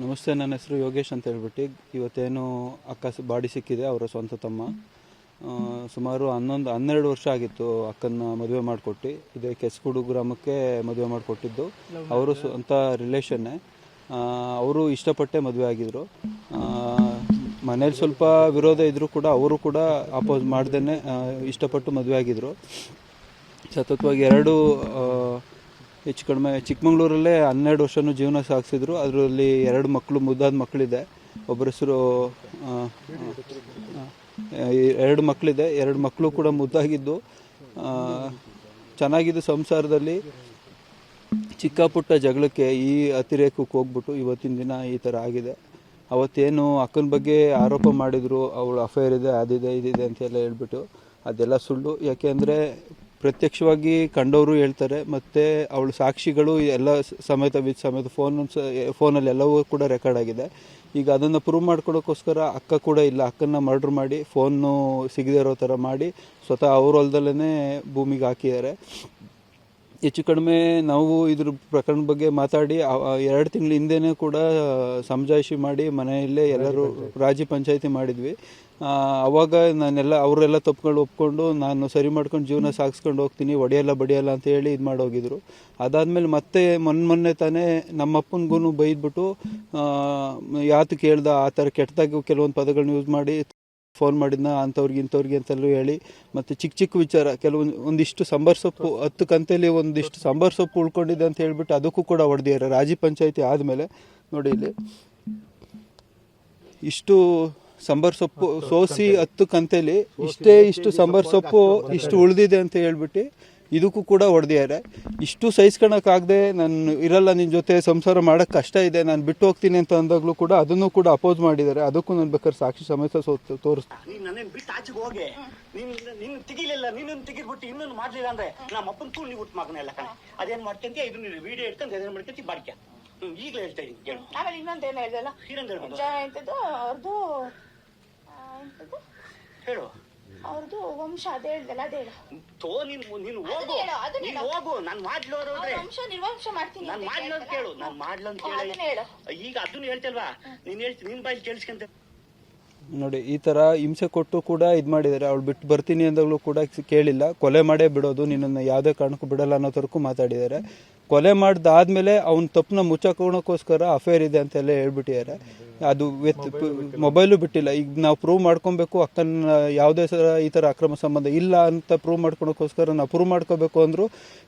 ನಮಸ್ತೆ, ನನ್ನ ಹೆಸರು ಯೋಗೇಶ್ ಅಂತ ಹೇಳ್ಬಿಟ್ಟು. ಇವತ್ತೇನು ಅಕ್ಕ ಬಾಡಿ ಸಿಕ್ಕಿದೆ, ಅವರ ಸ್ವಂತ ತಮ್ಮ. ಸುಮಾರು 12 ವರ್ಷ ಆಗಿತ್ತು ಅಕ್ಕನ ಮದುವೆ ಮಾಡಿಕೊಟ್ಟು. ಇದೇ ಕೆಸ್ಕುಡು ಗ್ರಾಮಕ್ಕೆ ಮದುವೆ ಮಾಡಿಕೊಟ್ಟಿದ್ದು. ಅವರು ಸ್ವಂತ ರಿಲೇಷನ್ನೇ. ಅವರು ಇಷ್ಟಪಟ್ಟೆ ಮದುವೆ ಆಗಿದ್ದರು. ಮನೇಲಿ ಸ್ವಲ್ಪ ವಿರೋಧ ಇದ್ದರೂ ಕೂಡ ಅವರು ಕೂಡ ಅಪೋಸ್ ಮಾಡ್ದೇ ಇಷ್ಟಪಟ್ಟು ಮದುವೆ ಆಗಿದ್ದರು. ಸತತವಾಗಿ ಹೆಚ್ಚು ಕಡಿಮೆ ಚಿಕ್ಕಮಂಗ್ಳೂರಲ್ಲೇ 12 ವರ್ಷನೂ ಜೀವನ ಸಾಗಿಸಿದ್ರು. ಅದರಲ್ಲಿ 2 ಮಕ್ಕಳು, ಮುದ್ದಾದ ಮಕ್ಕಳಿದೆ. ಒಬ್ಬರ ಹೆಸರು 2 ಮಕ್ಕಳಿದೆ. 2 ಮಕ್ಕಳು ಕೂಡ ಮುದ್ದಾಗಿದ್ದು ಚೆನ್ನಾಗಿದ್ದು. ಸಂಸಾರದಲ್ಲಿ ಚಿಕ್ಕ ಪುಟ್ಟ ಜಗಳಕ್ಕೆ ಈ ಅತಿರೇಕಕ್ಕೆ ಹೋಗ್ಬಿಟ್ಟು ಇವತ್ತಿನ ದಿನ ಈ ಥರ ಆಗಿದೆ. ಅವತ್ತೇನು ಅಕ್ಕನ ಬಗ್ಗೆ ಆರೋಪ ಮಾಡಿದರು, ಅವಳು ಅಫೇರ್ ಇದೆ, ಅದಿದೆ ಇದಿದೆ ಅಂತೆಲ್ಲ ಹೇಳ್ಬಿಟ್ಟು ಅದೆಲ್ಲ ಸುಳ್ಳು. ಯಾಕೆಂದರೆ ಪ್ರತ್ಯಕ್ಷವಾಗಿ ಕಂಡವರು ಹೇಳ್ತಾರೆ, ಮತ್ತು ಅವಳು ಸಾಕ್ಷಿಗಳು ಎಲ್ಲ ಸಮೇತ ಫೋನಲ್ಲಿ ಎಲ್ಲವೂ ಕೂಡ ರೆಕಾರ್ಡ್ ಆಗಿದೆ. ಈಗ ಅದನ್ನು ಪ್ರೂವ್ ಮಾಡ್ಕೊಳೋಕ್ಕೋಸ್ಕರ ಅಕ್ಕ ಕೂಡ ಇಲ್ಲ, ಅಕ್ಕನ್ನ ಮರ್ಡ್ರ್ ಮಾಡಿ ಫೋನು ಸಿಗದೇ ಇರೋ ಥರ ಮಾಡಿ ಸ್ವತಃ ಅವ್ರ ಹೊಲದಲ್ಲೇ ಭೂಮಿಗೆ ಹಾಕಿದ್ದಾರೆ. ಹೆಚ್ಚು ಕಡಿಮೆ ನಾವು ಇದ್ರ ಪ್ರಕರಣದ ಬಗ್ಗೆ ಮಾತಾಡಿ 2 ತಿಂಗಳ ಹಿಂದೆನೇ ಕೂಡ ಸಮಜಾಯಿಷಿ ಮಾಡಿ ಮನೆಯಲ್ಲೇ ಎಲ್ಲರೂ ರಾಜಿ ಪಂಚಾಯಿತಿ ಮಾಡಿದ್ವಿ. ಆವಾಗ ಅವರೆಲ್ಲ ತಪ್ಪುಗಳು ಒಪ್ಕೊಂಡು ನಾನು ಸರಿ ಮಾಡ್ಕೊಂಡು ಜೀವನ ಸಾಗಿಸ್ಕೊಂಡು ಹೋಗ್ತೀನಿ, ಒಡೆಯಲ್ಲ ಬಡಿಯಲ್ಲ ಅಂತ ಹೇಳಿ ಇದು ಮಾಡೋಗಿದ್ರು. ಅದಾದಮೇಲೆ ಮತ್ತೆ ಮೊನ್ನೆ ತಾನೇ ನಮ್ಮಪ್ಪನಿಗೂ ಬೈದ್ಬಿಟ್ಟು ಯಾತು ಕೇಳ್ದ ಆ ಥರ ಕೆಟ್ಟದಾಗಿ ಕೆಲವೊಂದು ಪದಗಳನ್ನ ಯೂಸ್ ಮಾಡಿ ಫೋನ್ ಮಾಡಿದ್ನ ಇಂಥವ್ರಿಗೆ ಅಂತೆಲ್ಲೂ ಹೇಳಿ, ಮತ್ತು ಚಿಕ್ಕ ವಿಚಾರ ಒಂದಿಷ್ಟು ಸಾಂಬಾರು ಸೊಪ್ಪು 10 ಕಂತೆಯಲ್ಲಿ ಒಂದಿಷ್ಟು ಸಾಂಬಾರು ಸೊಪ್ಪು ಉಳ್ಕೊಂಡಿದೆ ಅಂತ ಹೇಳ್ಬಿಟ್ಟು ಅದಕ್ಕೂ ಕೂಡ ಹೊಡೆದಿದ್ದಾರೆ. ರಾಜಿ ಪಂಚಾಯಿತಿ ಆದಮೇಲೆ ನೋಡಿ, ಇಲ್ಲಿ ಇಷ್ಟು ಸಾಂಬಾರು ಸೊಪ್ಪು ಸೋಸಿ 10 ಕಂತೆಯಲ್ಲಿ ಇಷ್ಟು ಸಾಂಬಾರು ಸೊಪ್ಪು ಇಷ್ಟು ಉಳಿದಿದೆ ಅಂತ ಹೇಳ್ಬಿಟ್ಟು ಇದಕ್ಕೂ ಕೂಡ ಹೊಡೆದಿದ್ದಾರೆ. ಇಷ್ಟು ಸಹಿಸ್ಕೊಳಕ್ಕಾಗದೆ ನಾನು ಇರಲ್ಲ, ನಿನ್ನ ಜೊತೆ ಸಂಸಾರ ಮಾಡೋಕ್ಕೆ ಕಷ್ಟ ಇದೆ, ನಾನು ಬಿಟ್ಟು ಹೋಗ್ತೀನಿ ಅಂತ ಅಂದಾಗಲೂ ಕೂಡ ಅದನ್ನು ಕೂಡ ಅಪೋಸ್ ಮಾಡಿದ್ದಾರೆ. ಅದಕ್ಕೂ ನಾನು ಬೇಕಾದ್ರೆ ಸಾಕ್ಷಿ ಸಮೇತ ತೋರಿಸ್ತೀನಿ. ನನ್ನೇನು ಬಿಟ್ಟು ಆಚೆಗೆ ಹೋಗಿ ನೀನು ತೆಗಿಲಿಲ್ಲ, ನೀನು ತೆಗಿದ್ಬಿಟ್ಟು ಇನ್ನೊಂದು ಮಾಡಲಿಲ್ಲ ಅಂದ್ರೆ ನಮ್ಮ ಅಪ್ಪನ ತೂ ನೀವು ಮಗನೆಲ್ಲ ಕಣ ಅದೇನು ಮಾಡ್ಕೊಂತ ಇದನ್ನ ವಿಡಿಯೋ ಇಟ್ಕೊಂಡು ಅದೇನು ಮಾಡ್ಕೊಂತ ಬಾಡಿಕೆ ಈಗಲೇ ಹೇಳ್ತಾ ಇದ್ದೀನಿ ಕೇಳು. ಆಮೇಲೆ ಇನ್ನೊಂದೇನು ಹೇಳ್ದಲ್ಲ, ಅವ್ರದ್ದು ಹೇಳು, ಅವ್ರದ್ದು ವಂಶ ಅದೇ ಹೇಳ್ದಲ್ಲ, ಅದೇ ಹೇಳು. ನೀನು ಹೋಗು, ನಾನು ಮಾಡ್ಲೋರು ವಂಶ ನಿರ್ವಂಶ ಮಾಡ್ತೀನಿ, ನಾನು ಮಾಡ್ಲೋದು ಕೇಳು, ನಾನು ಮಾಡ್ಲೋದು ಕೇಳು. ಈಗ ಅದನ್ನು ಹೇಳ್ತಲ್ವಾ, ನೀನ್ ಹೇಳ್ತೀನಿ, ನಿನ್ ಬಾಯಿ ಕೇಳಿಸ್ಕೊಂತ ನೋಡಿ. ಈ ಥರ ಹಿಂಸೆ ಕೊಟ್ಟು ಕೂಡ ಇದು ಮಾಡಿದ್ದಾರೆ. ಅವಳು ಬಿಟ್ಟು ಬರ್ತೀನಿ ಅಂದಾಗಲೂ ಕೂಡ ಕೇಳಿಲ್ಲ, ಕೊಲೆ ಮಾಡೇ ಬಿಡೋದು, ನಿನ್ನನ್ನು ಯಾವುದೇ ಕಾರಣಕ್ಕೂ ಬಿಡಲ್ಲ ಅನ್ನೋ ಥರಕ್ಕೂ ಮಾತಾಡಿದ್ದಾರೆ. ಕೊಲೆ ಮಾಡಿದಾದ್ಮೇಲೆ ಅವ್ನ ತಪ್ಪನ್ನ ಮುಚ್ಚಾಕೋಣಕ್ಕೋಸ್ಕರ ಅಫೇರ್ ಇದೆ ಅಂತೆಲ್ಲ ಹೇಳ್ಬಿಟ್ಟಿದ್ದಾರೆ. ಅದು ಮೊಬೈಲು ಬಿಟ್ಟಿಲ್ಲ. ಈಗ ನಾವು ಪ್ರೂವ್ ಮಾಡ್ಕೊಬೇಕು, ಅಕ್ಕನ ಯಾವುದೇ ಈ ಥರ ಅಕ್ರಮ ಸಂಬಂಧ ಇಲ್ಲ ಅಂತ ಪ್ರೂವ್ ಮಾಡ್ಕೊಳಕ್ಕೋಸ್ಕರ ನಾವು ಪ್ರೂವ್ ಮಾಡ್ಕೋಬೇಕು ಅಂದರು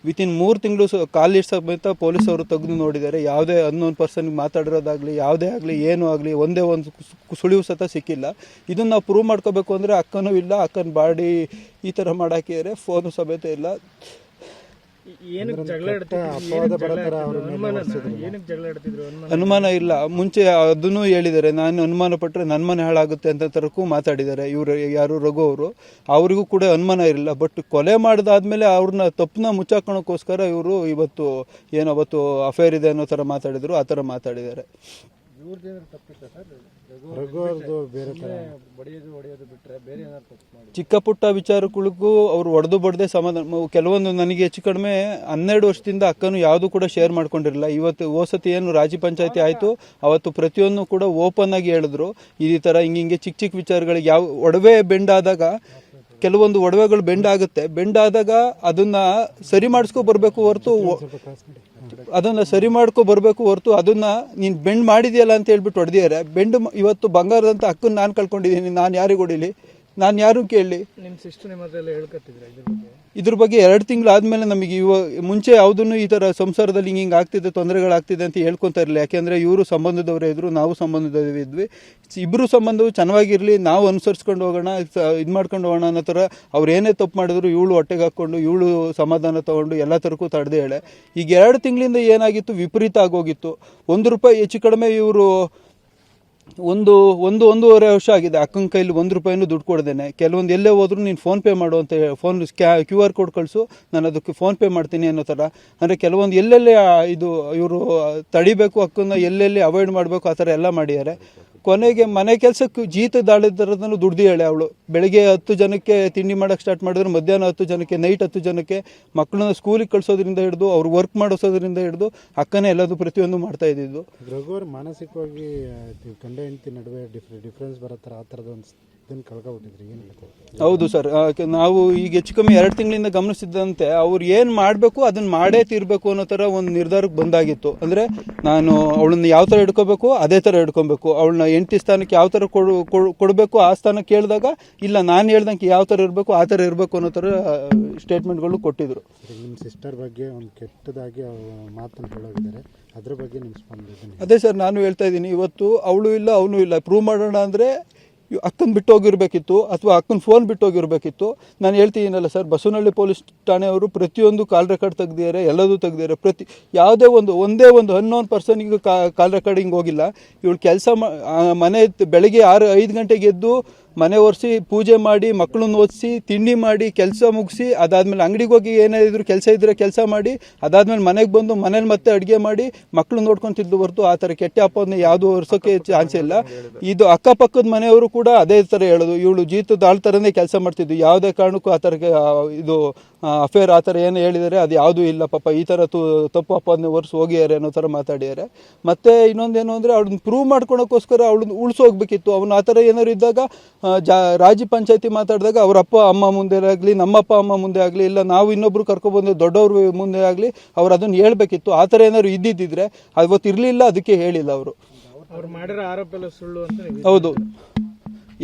ವಿತಿನ್ 3 ತಿಂಗಳು ಕಾಲಿಡ್ ಸಮೇತ ಪೊಲೀಸವರು ತೆಗೆದು ನೋಡಿದ್ದಾರೆ. ಯಾವುದೇ ಅನ್ನೋನ್ ಪರ್ಸನ್ಗೆ ಮಾತಾಡಿರೋದಾಗಲಿ ಯಾವುದೇ ಆಗಲಿ ಏನೂ ಆಗಲಿ ಒಂದೇ ಒಂದು ಸುಳಿವು ಸತ ಸಿಕ್ಕಿಲ್ಲ. ಇದನ್ನು ನಾವು ಪ್ರೂವ್ ಮಾಡ್ಕೋಬೇಕು ಅಂದರೆ ಅಕ್ಕನೂ ಇಲ್ಲ, ಅಕ್ಕನ ಬಾಡಿ ಈ ಥರ ಮಾಡಾಕಿದ್ದಾರೆ, ಫೋನು ಸಮೇತ ಇಲ್ಲ. ಅನುಮಾನ ಇಲ್ಲ, ಮುಂಚೆ ಅದನ್ನು ಹೇಳಿದ್ದಾರೆ, ನಾನು ಅನುಮಾನ ಪಟ್ಟರೆ ನನ್ನ ಮನೆ ಹಾಳಾಗುತ್ತೆ ಅಂತ ತರಕ್ಕೂ ಮಾತಾಡಿದ್ದಾರೆ. ಇವರು ಯಾರು ರಘು ಅವರು, ಅವರಿಗೂ ಕೂಡ ಅನುಮಾನ ಇರಲಿಲ್ಲ. ಬಟ್ ಕೊಲೆ ಮಾಡಿದಾದ್ಮೇಲೆ ಅವ್ರನ್ನ ತಪ್ಪನ್ನ ಮುಚ್ಚಾಕೋಣಕ್ಕೋಸ್ಕರ ಇವರು ಇವತ್ತು ಅವತ್ತು ಅಫೇರ್ ಇದೆ ಅನ್ನೋ ಥರ ಮಾತಾಡಿದ್ರು, ಆ ಥರ ಮಾತಾಡಿದ್ದಾರೆ. ಚಿಕ್ಕ ಪುಟ್ಟ ವಿಚಾರಗಳಿಗೂ ಅವ್ರು ಹೊಡೆದು ಬಡದೆ ಸಮಾಧಾನ. ಕೆಲವೊಂದು ನನಗೆ ಹೆಚ್ಚು ಕಡಿಮೆ 12 ವರ್ಷದಿಂದ ಅಕ್ಕನು ಯಾವುದು ಕೂಡ ಶೇರ್ ಮಾಡ್ಕೊಂಡಿರಲಿಲ್ಲ. ಇವತ್ತು ಓಸತಿ ಏನು ರಾಜಿ ಪಂಚಾಯತಿ ಆಯಿತು, ಅವತ್ತು ಪ್ರತಿಯೊಂದು ಕೂಡ ಓಪನ್ ಆಗಿ ಹೇಳಿದ್ರು, ಈ ಥರ ಹಿಂಗೆ ಚಿಕ್ಕ ವಿಚಾರಗಳಿಗೆ ಯಾವ ಒಡವೆ ಬೆಂಡಾದಾಗ ಕೆಲವೊಂದು ಒಡವೆಗಳು ಬೆಂಡಾಗುತ್ತೆ, ಬೆಂಡಾದಾಗ ಅದನ್ನ ಸರಿ ಮಾಡಿಸ್ಕೊ ಬರಬೇಕು ಹೊರತು ಅದನ್ನ ನೀನು ಬೆಂಡ್ ಮಾಡಿದ್ಯಲ್ಲ ಅಂತ ಹೇಳ್ಬಿಟ್ಟು ಹೊಡೆದಿದ್ದಾರೆ. ಇವತ್ತು ಬಂಗಾರದಂತ ಅಕ್ಕನ ನಾನು ಕಳ್ಕೊಂಡಿದ್ದೀನಿ, ನಾನು ಯಾರಿಗೆ ಹೊಡಿಲಿ, ನಾನು ಯಾರು ಕೇಳಲಿ? ಇದ್ರ ಬಗ್ಗೆ 2 ತಿಂಗಳಾದ್ಮೇಲೆ ನಮಗೆ ಮುಂಚೆ ಯಾವುದನ್ನು ಈ ಥರ ಸಂಸಾರದಲ್ಲಿ ಹಿಂಗೆ ಆಗ್ತಿದೆ, ತೊಂದರೆಗಳಾಗ್ತಿದೆ ಅಂತ ಹೇಳ್ಕೊತಾ ಇರಲಿಲ್ಲ. ಯಾಕೆಂದರೆ ಇವರು ಸಂಬಂಧದವರೇ ಇದ್ರು, ನಾವು ಸಂಬಂಧದವಿದ್ವಿ. ಇಬ್ಬರು ಸಂಬಂಧವು ಚೆನ್ನಾಗಿರಲಿ, ನಾವು ಅನುಸರಿಸ್ಕೊಂಡು ಹೋಗೋಣ, ಇದು ಮಾಡ್ಕೊಂಡು ಹೋಗೋಣ ಅನ್ನೋ ಥರ ಅವ್ರು ಏನೇ ತಪ್ಪು ಮಾಡಿದ್ರು ಇವಳು ಹೊಟ್ಟೆಗೆ ಹಾಕ್ಕೊಂಡು ಇವಳು ಸಮಾಧಾನ ತೊಗೊಂಡು ಎಲ್ಲ ಥರಕ್ಕೂ ತಡೆದೇ ಹೇಳೆ. ಈಗ 2 ತಿಂಗಳಿಂದ ಏನಾಗಿತ್ತು, ವಿಪರೀತ ಆಗೋಗಿತ್ತು. ₹1 ಹೆಚ್ಚು ಕಡಿಮೆ ಇವರು ಒಂದೂವರೆ ವರ್ಷ ಆಗಿದೆ ಅಕ್ಕನ ಕೈಲಿ ₹1 ದುಡ್ಡು ಕೊಡ್ದೇನೆ. ಕೆಲವೊಂದು ಎಲ್ಲೇ ಹೋದ್ರು ನೀನು ಫೋನ್ಪೇ ಮಾಡು ಅಂತ ಫೋನ್ QR ಕೋಡ್ ಕಳಿಸು, ನಾನು ಅದಕ್ಕೆ ಫೋನ್ಪೇ ಮಾಡ್ತೀನಿ ಅನ್ನೋ ಥರ. ಅಂದರೆ ಕೆಲವೊಂದು ಎಲ್ಲೆಲ್ಲಿ ಇವರು ತಡಿಬೇಕು, ಅಕ್ಕನ್ನ ಎಲ್ಲೆಲ್ಲಿ ಅವಾಯ್ಡ್ ಮಾಡಬೇಕು ಆ ಥರ ಎಲ್ಲ ಮಾಡಿದ್ದಾರೆ. ಕೊನೆಗೆ ಮನೆ ಕೆಲಸಕ್ಕೆ ಜೀತದಾಳಿದ್ದರದನ್ನು ದುಡ್ದು ಹೇಳಿ ಅವಳು ಬೆಳಿಗ್ಗೆ 10 ಜನಕ್ಕೆ ತಿಂಡಿ ಮಾಡೋಕ್ಕೆ ಸ್ಟಾರ್ಟ್ ಮಾಡಿದ್ರೆ ಮಧ್ಯಾಹ್ನ 10 ಜನಕ್ಕೆ, ನೈಟ್ 10 ಜನಕ್ಕೆ, ಮಕ್ಕಳನ್ನ ಸ್ಕೂಲಿಗೆ ಕಳಿಸೋದ್ರಿಂದ ಹಿಡಿದು ಅವ್ರು ವರ್ಕ್ ಮಾಡಿಸೋದ್ರಿಂದ ಹಿಡಿದು ಅಕ್ಕನೇ ಎಲ್ಲದು ಪ್ರತಿಯೊಂದು ಮಾಡ್ತಾ ಇದ್ದಿದ್ದು. ರಘುವರ್ ಮಾನಸಿಕವಾಗಿ ಗಂಡ ಹೆಂಡತಿ ನಡುವೆ ಡಿಫ್ರೆನ್ಸ್ ಬರೋ ಥರ ಆ ಥರದ ಒಂದು ಇದನ್ನು ಕಳ್ಕೊಬಿಟ್ಟಿದ್ರಿ, ಏನು ಹೇಳ್ತಾರೆ? ಹೌದು ಸರ್, ನಾವು ಈಗ ಹೆಚ್ಚು ಕಮ್ಮಿ 2 ತಿಂಗಳಿಂದ ಗಮನಿಸಿದ್ದಂತೆ ಅವ್ರು ಏನು ಮಾಡಬೇಕು ಅದನ್ನು ಮಾಡೇ ತೀರಬೇಕು ಅನ್ನೋ ಥರ ಒಂದು ನಿರ್ಧಾರಕ್ಕೆ ಬಂದಾಗಿತ್ತು. ಅಂದರೆ ನಾನು ಅವಳನ್ನ ಯಾವ ಥರ ಹಿಡ್ಕೋಬೇಕು ಅದೇ ಥರ ಹಿಡ್ಕೊಬೇಕು, ಅವಳನ್ನ ಹೆಂಡತಿ ಸ್ಥಾನಕ್ಕೆ ಯಾವ ಥರ ಕೊಡಬೇಕು ಆ ಸ್ಥಾನಕ್ಕೆ ಕೇಳಿದಾಗ ಇಲ್ಲ ನಾನು ಹೇಳ್ದಂಗೆ ಯಾವ ಥರ ಇರಬೇಕು ಆ ಥರ ಇರಬೇಕು ಅನ್ನೋ ಥರ ಸ್ಟೇಟ್ಮೆಂಟ್ಗಳು ಕೊಟ್ಟಿದ್ರು. ನಿಮ್ಮ ಸಿಸ್ಟರ್ ಬಗ್ಗೆ ಒಂದು ಕೆಟ್ಟದಾಗಿ ಮಾತನ್ನು ಹೇಳೋಗಿದ್ದಾರೆ, ಅದ್ರ ಬಗ್ಗೆ ನಿಮ್ಮ ಸ್ಪಂದನೆ? ಅದೇ ಸರ್, ನಾನು ಹೇಳ್ತಾ ಇದ್ದೀನಿ, ಇವತ್ತು ಅವಳು ಇಲ್ಲ ಅವನು ಇಲ್ಲ ಪ್ರೂವ್ ಮಾಡೋಣ ಅಂದರೆ ಅಕ್ಕನ ಬಿಟ್ಟು ಹೋಗಿರ್ಬೇಕಿತ್ತು ಅಥವಾ ಅಕ್ಕನ ಫೋನ್ ಬಿಟ್ಟು ಹೋಗಿರ್ಬೇಕಿತ್ತು. ನಾನು ಹೇಳ್ತಿದ್ದೀನಲ್ಲ ಸರ್, ಬಸವನಹಳ್ಳಿ ಪೊಲೀಸ್ ಠಾಣೆಯವರು ಪ್ರತಿಯೊಂದು ಕಾಲ್ ರೆಕಾರ್ಡ್ ತೆಗ್ದಿದ್ದಾರೆ, ಎಲ್ಲದೂ ತೆಗ್ದಿದ್ದಾರೆ. ಒಂದೇ ಒಂದು ಅನ್ನೋನ್ ಪರ್ಸನ್ಗೆ ಕಾಲ್ ರೆಕಾರ್ಡಿಂಗ್ ಹೋಗಿಲ್ಲ. ಇವಳು ಕೆಲಸ ಮನೆ ಬೆಳಗ್ಗೆ 5 ಗಂಟೆಗೆ ಎದ್ದು ಮನೆ ಒರೆಸಿ ಪೂಜೆ ಮಾಡಿ ಮಕ್ಕಳನ್ನ ಓದಿಸಿ ತಿಂಡಿ ಮಾಡಿ ಕೆಲಸ ಮುಗಿಸಿ ಅದಾದಮೇಲೆ ಅಂಗಡಿಗೆ ಹೋಗಿ ಏನಾದ್ರು ಕೆಲಸ ಇದ್ದರೆ ಕೆಲಸ ಮಾಡಿ ಅದಾದಮೇಲೆ ಮನೆಗೆ ಬಂದು ಮನೇಲಿ ಮತ್ತೆ ಅಡುಗೆ ಮಾಡಿ ಮಕ್ಕಳು ನೋಡ್ಕೊತಿದ್ದು ಹೊರತು ಆ ಥರ ಕೆಟ್ಟ ಅಪ್ಪದನ್ನ ಯಾವುದೂ ಒರೆಸೋಕ್ಕೆ ಚಾನ್ಸ್ ಇಲ್ಲ. ಇದು ಅಕ್ಕಪಕ್ಕದ ಮನೆಯವರು ಕೂಡ ಅದೇ ಥರ ಹೇಳೋದು, ಇವಳು ಜೀತದ ಆಳ್ ಥರನೇ ಕೆಲಸ ಮಾಡ್ತಿದ್ದು, ಯಾವುದೇ ಕಾರಣಕ್ಕೂ ಆ ಥರ ಇದು ಅಫೇರ್ ಆ ಥರ ಏನು ಹೇಳಿದ್ದಾರೆ ಅದು ಯಾವುದೂ ಇಲ್ಲ, ಪಾಪ ಈ ಥರ ತಪ್ಪು ಅಪ್ಪದನ್ನೇ ಒರೆಸಿ ಹೋಗಿದ್ದಾರೆ ಅನ್ನೋ ಥರ ಮಾತಾಡಿದ್ದಾರೆ. ಮತ್ತು ಇನ್ನೊಂದೇನು ಅಂದರೆ ಅವಳನ್ನ ಪ್ರೂವ್ ಮಾಡ್ಕೊಳಕ್ಕೋಸ್ಕರ ಅವಳನ್ನ ಉಳಿಸೋಗ್ಬೇಕಿತ್ತು. ಅವನು ಆ ಥರ ಏನಾದ್ರು ಇದ್ದಾಗ ರಾಜ್ಯ ಪಂಚಾಯತಿ ಮಾತಾಡಿದಾಗ ಅವ್ರ ಅಪ್ಪ ಅಮ್ಮ ಮುಂದೆ ಆಗಲಿ, ನಮ್ಮಪ್ಪ ಅಮ್ಮ ಮುಂದೆ ಆಗಲಿ, ಇಲ್ಲ ನಾವು ಇನ್ನೊಬ್ರು ಕರ್ಕೊಬಂದು ದೊಡ್ಡವ್ರ ಮುಂದೆ ಆಗಲಿ ಅವ್ರು ಅದನ್ನು ಹೇಳ್ಬೇಕಿತ್ತು. ಆ ಥರ ಏನಾದ್ರು ಇದ್ದಿದ್ದಿದ್ರೆ ಅವತ್ತು ಇರಲಿಲ್ಲ, ಅದಕ್ಕೆ ಹೇಳಿಲ್ಲ ಅವರು. ಅವ್ರು ಮಾಡಿರೋ ಆರೋಪ ಎಲ್ಲ ಸುಳ್ಳು ಅಂತ? ಹೌದು,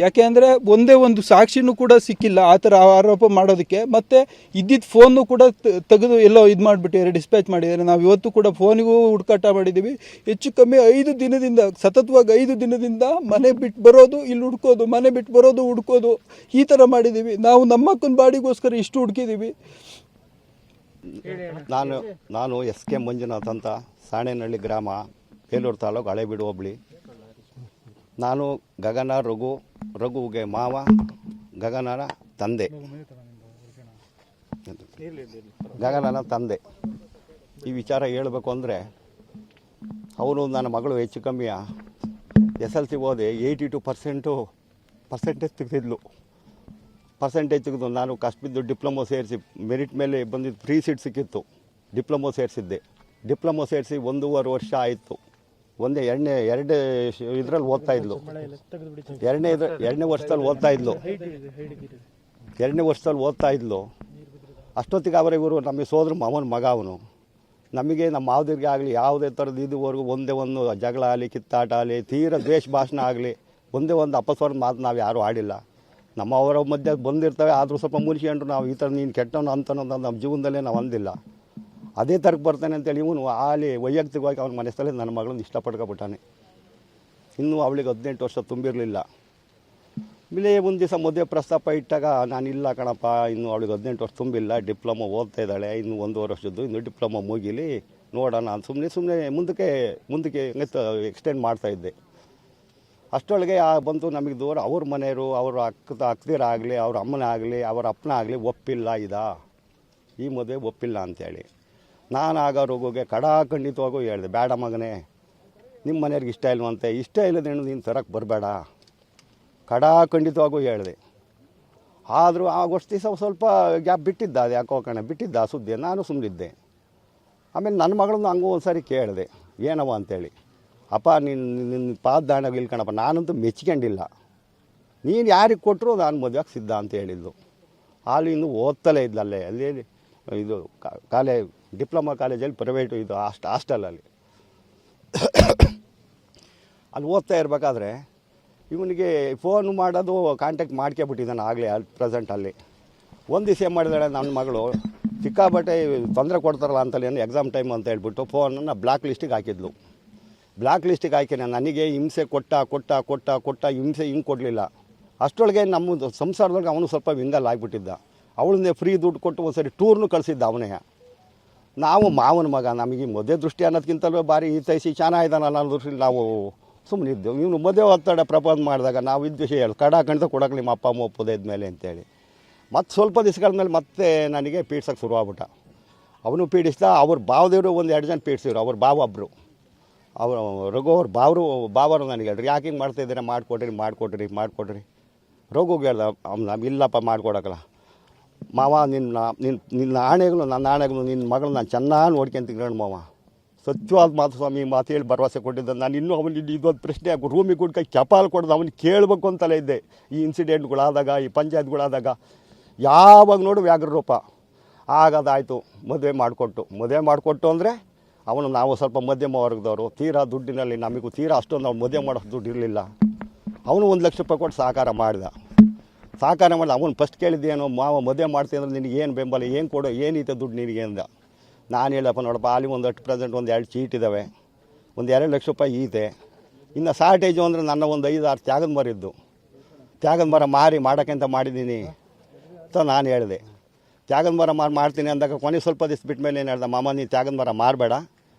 ಯಾಕೆ ಅಂದರೆ ಒಂದೇ ಒಂದು ಸಾಕ್ಷಿನೂ ಕೂಡ ಸಿಕ್ಕಿಲ್ಲ ಆ ಥರ ಆರೋಪ ಮಾಡೋದಕ್ಕೆ. ಮತ್ತು ಇದ್ದಿದ್ದ ಫೋನು ಕೂಡ ತೆಗೆದು ಎಲ್ಲೋ ಇದು ಮಾಡಿಬಿಟ್ಟಿದ್ದಾರೆ, ಡಿಸ್ಪ್ಯಾಚ್ ಮಾಡಿದ್ದಾರೆ. ನಾವು ಇವತ್ತು ಕೂಡ ಫೋನಿಗೂ ಹುಡುಕಾಟ ಮಾಡಿದ್ದೀವಿ. ಹೆಚ್ಚು ಕಮ್ಮಿ 5 ದಿನದಿಂದ ಸತತವಾಗಿ 5 ದಿನದಿಂದ ಮನೆ ಬಿಟ್ಟು ಬರೋದು ಇಲ್ಲಿ ಹುಡ್ಕೋದು, ಮನೆ ಬಿಟ್ಟು ಬರೋದು ಹುಡ್ಕೋದು, ಈ ಥರ ಮಾಡಿದ್ದೀವಿ. ನಾವು ನಮ್ಮ ಅಕ್ಕನ ಬಾಡಿಗೋಸ್ಕರ ಇಷ್ಟು ಹುಡುಕಿದ್ದೀವಿ. ನಾನು SK ಮಂಜುನಾಥ್ ಅಂತ, ಸಾಣೇನಹಳ್ಳಿ ಗ್ರಾಮ, ಬೇಲೂರು ತಾಲೂಕು, ಹಳೇಬೀಡು ಹೋಬಳಿ. ನಾನು ರಘುಗೆ ಮಾವ, ಗಗನನ ತಂದೆ. ಈ ವಿಚಾರ ಹೇಳಬೇಕು ಅಂದರೆ, ಅವನು ನನ್ನ ಮಗಳು ಹೆಚ್ಚು ಕಮ್ಮಿಯ SLC ಓದಿ 82% ಪರ್ಸೆಂಟೇಜ್ ತೆಗೆದು ನಾನು ಕಷ್ಟ ಬಿದ್ದು ಡಿಪ್ಲೊಮೊ ಸೇರಿಸಿ ಮೆರಿಟ್ ಮೇಲೆ ಬಂದಿದ್ದು ಫ್ರೀ ಸೀಟ್ ಸಿಕ್ಕಿತ್ತು. ಡಿಪ್ಲೊಮೊ ಸೇರಿಸಿದ್ದೆ. ಡಿಪ್ಲೊಮೊ ಸೇರಿಸಿ 1.5 ವರ್ಷ ಆಯಿತು. ಎರಡು ಇದರಲ್ಲಿ ಓದ್ತಾ ಇದ್ಲು. ಎರಡನೇ ವರ್ಷದಲ್ಲಿ ಓದ್ತಾ ಇದ್ಲು. ಅಷ್ಟೊತ್ತಿಗೆ ಇವರು ನಮಗೆ ಸೋದರ ಮಾವನ ಮಗ. ಅವನು ನಮಗೆ ನಮ್ಮ ಮಾವದಿರಿಗೆ ಆಗಲಿ ಯಾವುದೇ ಥರದ್ದು ಇದುವರೆಗೂ ಒಂದೇ ಒಂದು ಜಗಳ ಆಗಲಿ, ಕಿತ್ತಾಟ ಆಗಲಿ, ತೀರ ದ್ವೇಷ ಭಾಷಣ ಆಗಲಿ, ಒಂದೇ ಒಂದು ಅಪಸ್ವರದ ಮಾತು ನಾವು ಯಾರೂ ಆಡಿಲ್ಲ. ನಮ್ಮ ಅವರ ಮಧ್ಯೆ ಬಂದಿರ್ತವೆ, ಆದರೂ ಸ್ವಲ್ಪ ಮುನಿಸ್ಕೊಂಡ್ರು ನಾವು ಈ ಥರ ನೀನು ಕೆಟ್ಟವನು ಅಂತನೋದು ನಮ್ಮ ಜೀವನದಲ್ಲೇ ನಾವು ಅಂದಿಲ್ಲ. ಅದೇ ಥರಕ್ಕೆ ಬರ್ತಾನೆ ಅಂತೇಳಿ ಇವನು ಅಲ್ಲಿ ವೈಯಕ್ತಿಕವಾಗಿ ಅವನ ಮನಸ್ಸಲ್ಲೇ ನನ್ನ ಮಗಳನ್ನ ಇಷ್ಟಪಡ್ಕೊಬಿಟ್ಟಾನೆ. ಇನ್ನೂ ಅವಳಿಗೆ 18 ವರ್ಷ ತುಂಬಿರಲಿಲ್ಲ. ಆಮೇಲೆ ಒಂದು ದಿವಸ ಮದುವೆ ಪ್ರಸ್ತಾಪ ಇಟ್ಟಾಗ ನಾನಿಲ್ಲ ಕಣಪ್ಪ, ಇನ್ನು ಅವಳಿಗೆ 18 ವರ್ಷ ತುಂಬಿಲ್ಲ, ಡಿಪ್ಲೊಮೊ ಓದ್ತಾ ಇದ್ದಾಳೆ, ಇನ್ನು 1.5 ವರ್ಷದ್ದು, ಇನ್ನು ಡಿಪ್ಲೊಮೊ ಮುಗಿಲಿ ನೋಡೋಣ ಅಂತ ಸುಮ್ಮನೆ ಮುಂದಕ್ಕೆ ಎಕ್ಸ್ಟೆಂಡ್ ಮಾಡ್ತಾಯಿದ್ದೆ. ಅಷ್ಟರೊಳಗೆ ಬಂತು ನಮಗೆ ದೂರ ಅವ್ರ ಮನೆಯವರು, ಅವ್ರ ಅಕ್ಕದಿರಾಗಲಿ, ಅವ್ರ ಅಮ್ಮನೇ ಆಗಲಿ, ಅವರ ಅಪ್ಪನ ಆಗಲಿ ಒಪ್ಪಿಲ್ಲ, ಈ ಮದುವೆ ಒಪ್ಪಿಲ್ಲ ಅಂಥೇಳಿ. ನಾನು ಆಗ ರಘುಗೆ ಖಂಡಿತವಾಗೂ ಹೇಳಿದೆ, ಬೇಡ ಮಗನೇ, ನಿಮ್ಮ ಮನೆಯವ್ರಿಗೆ ಇಷ್ಟ ಇಲ್ವಂತೆ, ಇಷ್ಟ ಇಲ್ಲದೇನು ನೀನು ತರಕ್ಕೆ ಬರಬೇಡ, ಖಂಡಿತವಾಗೂ ಹೇಳಿದೆ. ಆದರೂ ಆಗೋಷ್ಟು ದಿವಸ ಸ್ವಲ್ಪ ಗ್ಯಾಪ್ ಬಿಟ್ಟಿದ್ದ, ಅದು ಯಾಕೋ ಬಿಟ್ಟಿದ್ದ ಸುದ್ದಿ. ನಾನು ಸುಮ್ಮನಿದ್ದೆ. ಆಮೇಲೆ ನನ್ನ ಮಗಳನ್ನ ಹಂಗೂ ಒಂದು ಸಾರಿ ಕೇಳಿದೆ, ಏನವ ಅಂತೇಳಿ. ಅಪ್ಪ ನಿನ್ನ ಪಾದಾಣಗಳು ಇಲ್ಕಣಪ್ಪ, ನಾನಂತೂ ಮೆಚ್ಕೊಂಡಿಲ್ಲ, ನೀನು ಯಾರಿಗೆ ಕೊಟ್ಟರು ನಾನು ಮದುವೆಗೆ ಸಿದ್ಧ ಅಂತ ಹೇಳಿದ್ದು. ಅಲ್ಲಿ ಇನ್ನೂ ಓದ್ತಲೇ ಇದ್ದಲ್ಲೇ, ಅಲ್ಲಿ ಇದು ಡಿಪ್ಲೊಮಾ ಕಾಲೇಜಲ್ಲಿ ಪ್ರೈವೇಟು ಇದು ಹಾಸ್ಟೆಲಲ್ಲಿ ಅಲ್ಲಿ ಓದ್ತಾ ಇರಬೇಕಾದ್ರೆ ಇವನಿಗೆ ಫೋನ್ ಮಾಡೋದು ಕಾಂಟ್ಯಾಕ್ಟ್ ಮಾಡ್ಕೊಬಿಟ್ಟಿದ್ದಾನೆ ಆಗಲೇ ಅಲ್ಲಿ ಪ್ರೆಸೆಂಟಲ್ಲಿ. ಒಂದು ದಿವಸ ಏನು ಮಾಡಿದಾಳೆ ನನ್ನ ಮಗಳು, ಸಿಕ್ಕಾಬಟ್ಟೆ ತೊಂದರೆ ಕೊಡ್ತಾರಲ್ಲ ಅಂತಲ್ಲಿ ಏನು ಎಕ್ಸಾಮ್ ಟೈಮ್ ಅಂತ ಹೇಳ್ಬಿಟ್ಟು ಫೋನನ್ನು ಬ್ಲ್ಯಾಕ್ ಲಿಸ್ಟಿಗೆ ಹಾಕಿದ್ಲು. ಬ್ಲ್ಯಾಕ್ ಲಿಸ್ಟಿಗೆ ಹಾಕಿ ನನಗೆ ಹಿಂಸೆ ಕೊಟ್ಟ ಹಿಂಸೆ ಹಿಂಗೆ ಕೊಡಲಿಲ್ಲ. ಅಷ್ಟರೊಳಗೆ ನಮ್ಮ ಸಂಸಾರದೊಳಗೆ ಅವನು ಸ್ವಲ್ಪ ವಿಂಗಲ್ ಆಗಿಬಿಟ್ಟಿದ್ದ. ಅವಳನ್ನೇ ಫ್ರೀ ದುಡ್ಡು ಕೊಟ್ಟು ಒಂದು ಸರಿ ಟೂರ್ನು ಕಳಿಸಿದ್ದ ಅವನೇ. ನಾವು ಮಾವನ ಮಗ, ನಮಗೆ ಮದುವೆ ದೃಷ್ಟಿ ಅನ್ನೋದಕ್ಕಿಂತಲೂ ಭಾರಿ ಈತೈಸಿ ಚೆನ್ನಾಗಿದ್ದಾನಲ್ಲ ಅನ್ನೋ ದೃಷ್ಟಿ ನಾವು ಸುಮ್ಮನೆ ಇದ್ದೆವು. ಇವನು ಮದುವೆ ಒತ್ತಡ ಪ್ರಪೋಸ್ ಮಾಡಿದಾಗ ನಾವು ಇದ್ದ ವಿಷಯ ಹೇಳಿ ಖಂಡಿತ ಕೊಡೋಕೆ ನಿಮ್ಮ ಅಪ್ಪ ಅಮ್ಮ ಒಪ್ಪೋದೇ ಇದ್ಮೇಲೆ ಅಂತೇಳಿ. ಮತ್ತು ಸ್ವಲ್ಪ ದಿವಸಗಳ ಮೇಲೆ ಮತ್ತೆ ನನಗೆ ಪೀಡ್ಸೋಕ್ಕೆ ಶುರುವಾಗ್ಬಿಟ್ಟ. ಅವನು ಪೀಡಿಸ್ದ, ಅವ್ರ ಭಾವದೇವರು 1-2 ಜನ ಪೀಡಿಸಿದ್ರು, ಅವ್ರ ಭಾವ ಒಬ್ಬರು. ಅವರು ರಘು ಅವ್ರು ಬಾವರು ನನಗೆ ಹೇಳ್ರಿ, ಯಾಕೆ ಹಿಂಗೆ ಮಾಡ್ತಾಯಿದ್ದೀರಾ, ಮಾಡಿಕೊಡ್ರಿ ರಘುಗೆ ಹೇಳ್ದ, ಇಲ್ಲಪ್ಪ ಮಾಡಿಕೊಡಕ್ಕಲ್ಲ ಮಾವ, ನಿನ್ನ ಆಣೆಗಳು ನನ್ನ ಆಣೆಗಳು ನಿನ್ನ ಮಗಳು ನಾನು ಚೆನ್ನಾಗಿ ನೋಡ್ಕೊಂತೀನಿ ಹೇಳಿ ಮಾವ. ಸತ್ಯವಾದ ಮಾತು ಸ್ವಾಮಿ, ಮಾತು ಹೇಳಿ ಭರವಸೆ ಕೊಟ್ಟಿದ್ದ. ನಾನು ಇನ್ನೂ ಅವನಿಗೆ ಇದೊಂದು ಪ್ರಶ್ನೆ ರೂಮಿಗೆ ಕೊಡ್ಕೈ ಚಪಾಲ್ ಕೊಡೋದು ಅವನಿಗೆ ಕೇಳಬೇಕು ಅಂತಲೇ ಇದ್ದೆ. ಈ ಇನ್ಸಿಡೆಂಟ್ಗಳಾದಾಗ, ಈ ಪಂಚಾಯತ್ಗಳಾದಾಗ ಯಾವಾಗ ನೋಡು ವ್ಯಾಘ್ರರೂಪ. ಆಗದಾಯಿತು, ಮದುವೆ ಮಾಡಿಕೊಟ್ಟು ಅಂದರೆ ನಾವು ಸ್ವಲ್ಪ ಮಧ್ಯಮ ವರ್ಗದವರು, ತೀರಾ ದುಡ್ಡಿನಲ್ಲಿ ನಮಗೂ ತೀರಾ ಅಷ್ಟೊಂದು ನಾವು ಮದುವೆ ಮಾಡೋಷ್ಟು ದುಡ್ಡು ಇರಲಿಲ್ಲ. ಅವನು 1 ಲಕ್ಷ ರೂಪಾಯಿ ಕೊಟ್ಟು ಸಹಕಾರ ಮಾಡಿ ಅವನು ಫಸ್ಟ್ ಕೇಳಿದ್ದೇನು, ಮಾವ ಮದುವೆ ಮಾಡ್ತೀನಿ ಅಂದ್ರೆ ನಿನಗೆ ಏನು ಬೆಂಬಲ, ಏನು ಕೊಡೋ, ಏನೈತೆ ದುಡ್ಡು ನಿನಗೆ ಅಂದ. ನಾನು ಹೇಳಪ್ಪ ನೋಡಪ್ಪ, ಅಲ್ಲಿ ಒಂದು 10% ಒಂದು 2 ಚೀಟ್ ಇದ್ದಾವೆ, ಒಂದು 2 ಲಕ್ಷ ರೂಪಾಯಿ ಈತೆ, ಇನ್ನು ಶಾರ್ಟೇಜು ಅಂದರೆ ನನ್ನ ಒಂದು 5-6 ತ್ಯಾಗದ ಮರ ಇದ್ದು, ತ್ಯಾಗದ ಮರ ಮಾರಿ ಮಾಡೋಕ್ಕಂತ ಮಾಡಿದ್ದೀನಿ ಅಂತ ನಾನು ಹೇಳಿದೆ. ತ್ಯಾಗದ ಮರ ಮಾಡ್ತೀನಿ ಅಂದಾಗ ಕೊನೆ ಸ್ವಲ್ಪ ದಿವಸ ಬಿಟ್ಟ ಮೇಲೆ ಏನು ಹೇಳ್ದೆ, ಮಾಮ ನೀನು ತ್ಯಾಗದ ಮರ ಮಾರಬೇಡ,